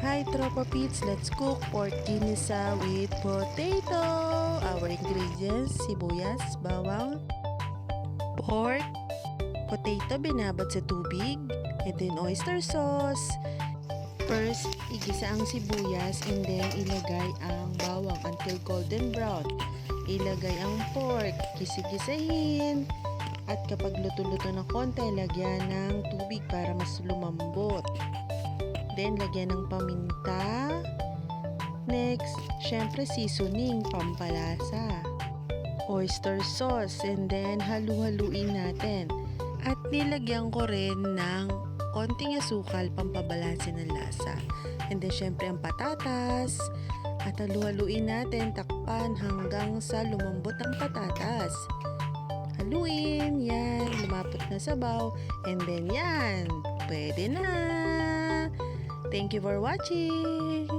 Hi Tropa Pits, let's cook pork ginisa with potato. Our ingredients, sibuyas, bawang, pork, potato binabad sa tubig, and then oyster sauce. First, igisa ang sibuyas and then ilagay ang bawang until golden brown. Ilagay ang pork, gisa-gisahin. At kapag luto-luto na konti, lagyan ng tubig para mas lumambot. Then, lagyan ng paminta. Next, syempre seasoning, pampalasa. Oyster sauce, and then halu-haluin natin. At nilagyan ko rin ng konting asukal, pampabalanse ng lasa. And then, syempre ang patatas. At halu-haluin natin, takpan hanggang sa lumambot ang patatas. Haluin, yan, lumapot na sabaw. And then yan, pwede na. Thank you for watching!